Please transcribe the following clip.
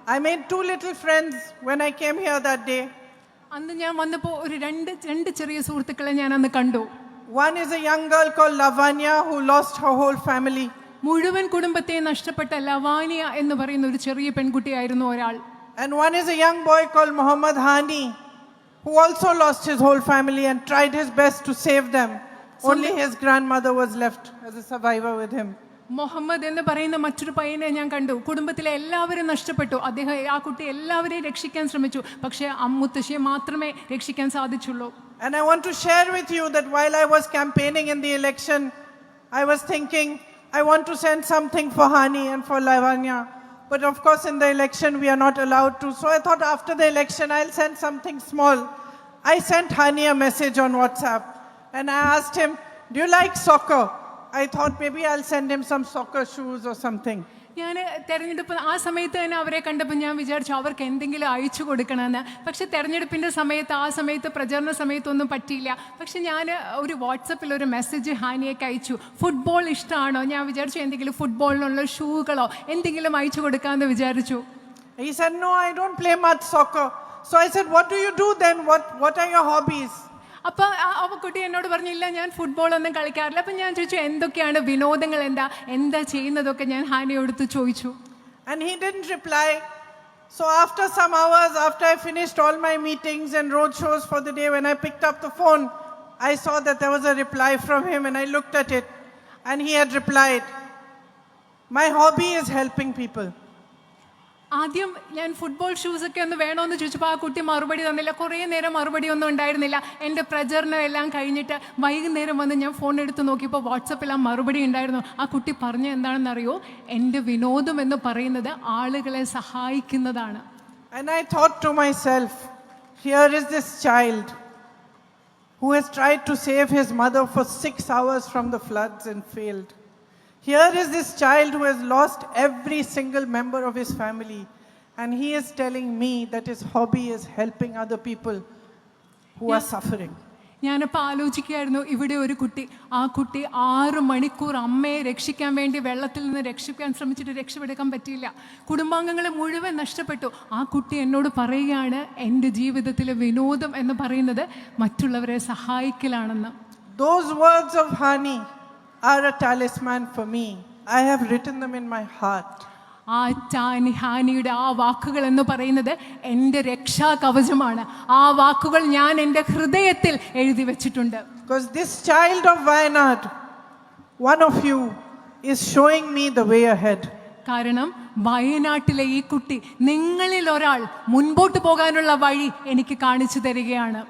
I made two little friends when I came here that day. അന്ന് ഞാൻ വന്നപ്പോൾ ഒരു രണ്ട് ചെറിയ സുഹൃത്തുക്കളെ ഞാൻ അന്ന് കണ്ടു. One is a young girl called Lavanya who lost her whole family. മുഴുവൻ കുടുംബത്തെ നഷ്ടപ്പെട്ട ലവാനിയ എന്ന് പറയുന്ന ഒരു ചെറിയ പെൺകുട്ടിയായിരുന്നു ഒരാൾ. And one is a young boy called Muhammad Hani who also lost his whole family and tried his best to save them. Only his grandmother was left as a survivor with him. Muhammad എന്ന് പറയുന്ന മറ്റൊരു പയ്യനെ ഞാൻ കണ്ടു. കുടുംബത്തിലെ എല്ലാവരും നഷ്ടപ്പെട്ടു. ആ കുട്ടി എല്ലാവരെയും രക്ഷിക്കാൻ ശ്രമിച്ചു. പക്ഷേ അമ്മുത്തശ്ശിയെ മാത്രമേ രക്ഷിക്കാൻ സാധിച്ചുള്ളൂ. And I want to share with you that while I was campaigning in the election, I was thinking I want to send something for Hani and for Lavanya. But of course in the election we are not allowed to. So I thought after the election I'll send something small. I sent Hani a message on WhatsApp and I asked him, do you like soccer? I thought maybe I'll send him some soccer shoes or something. ഞാൻ തെരഞ്ഞെടുപ്പ് ആ സമയത്ത് തന്നെ അവരെ കണ്ടപ്പോൾ ഞാൻ വിചാരിച്ചു അവർക്ക് എന്തെങ്കിലും അയച്ചു കൊടുക്കണമെന്ന്. പക്ഷെ തെരഞ്ഞെടുപ്പിൻ്റെ സമയത്ത് പ്രചരണ സമയത്തൊന്നും പറ്റിയില്ല. പക്ഷെ ഞാൻ ഒരു വാട്സപ്പിൽ ഒരു മെസ്സേജ് ഹാനിയേക്ക് അയച്ചു. ഫുട്ബോൾ ഇഷ്ടമാണോ? ഞാൻ വിചാരിച്ചു എന്തെങ്കിലും ഫുട്ബോളിനുള്ള ഷൂകളോ എന്തെങ്കിലും അയച്ചു കൊടുക്കാമെന്ന് വിചാരിച്ചു. He said, no, I don't play much soccer. So I said, what do you do then? What are your hobbies? അപ്പോൾ ആ കുട്ടി എന്നോട് പറഞ്ഞില്ല ഞാൻ ഫുട്ബോളൊന്നും കളിക്കാറില്ല. അപ്പം ഞാൻ ചോദിച്ചു എന്തൊക്കെയാണ് വിനോദങ്ങൾ, എന്താ ചെയ്യുന്നതൊക്കെ ഞാൻ ഹാനിയോടുത്ത് ചോദിച്ചു. And he didn't reply. So after some hours, after I finished all my meetings and road shows for the day, when I picked up the phone, I saw that there was a reply from him and I looked at it and he had replied, my hobby is helping people. ആദ്യം ഞാൻ football ഷൂസൊക്കെ ഒന്ന് വേണമെന്ന് ചോദിച്ചപ്പോൾ ആ കുട്ടി മറുപടി തന്നില്ല. കുറേ നേരം മറുപടി ഒന്നും ഉണ്ടായിരുന്നില്ല. എൻ്റെ പ്രചരണം എല്ലാം കഴിഞ്ഞിട്ട് വൈകുന്നേരം വന്ന് ഞാൻ ഫോൺ എടുത്ത് നോക്കിയപ്പോൾ വാട്സപ്പിൽ ആ മറുപടി ഉണ്ടായിരുന്നു. ആ കുട്ടി പറഞ്ഞ എന്താണെന്നറിയോ? എൻ്റെ വിനോദം എന്ന് പറയുന്നത് ആളുകളെ സഹായിക്കുന്നതാണ്. And I thought to myself, here is this child who has tried to save his mother for 6 hours from the floods and failed. Here is this child who has lost every single member of his family, and he is telling me that his hobby is helping other people who are suffering. ഞാനിപ്പോൾ ആലോചിക്കുകയായിരുന്നു, ഇവിടെ ഒരു കുട്ടി, ആ കുട്ടി 6 മണിക്കൂർ അമ്മയെ രക്ഷിക്കാൻ വേണ്ടി വെള്ളത്തിൽ നിന്ന് രക്ഷിക്കാൻ ശ്രമിച്ചിട്ട് രക്ഷപ്പെടുക്കാൻ പറ്റിയില്ല. കുടുംബാംഗങ്ങളെ മുഴുവൻ നഷ്ടപ്പെട്ടു. ആ കുട്ടി എന്നോട് പറയുകയാണ് എൻ്റെ ജീവിതത്തിലെ വിനോദം എന്ന് പറയുന്നത് മറ്റുള്ളവരെ സഹായിക്കലാണെന്ന്. Those words of Hani are a talisman for me. I have written them in my heart. ഹാനിയുടെ ആ വാക്കുകൾ എന്ന് പറയുന്നത് എൻ്റെ രക്ഷാ കവചമാണ്. ആ വാക്കുകൾ ഞാൻ എൻ്റെ ഹൃദയത്തിൽ എഴുതി വെച്ചിട്ടുണ്ട്. Because this child of Wayanad, one of you, is showing me the way ahead. കാരണം വയനാട്ടിലെ ഈ കുട്ടി നിങ്ങളിൽ ഒരാൾ മുൻപോട്ട് പോകാനുള്ള വഴി എനിക്ക് കാണിച്ചു തരികയാണ്.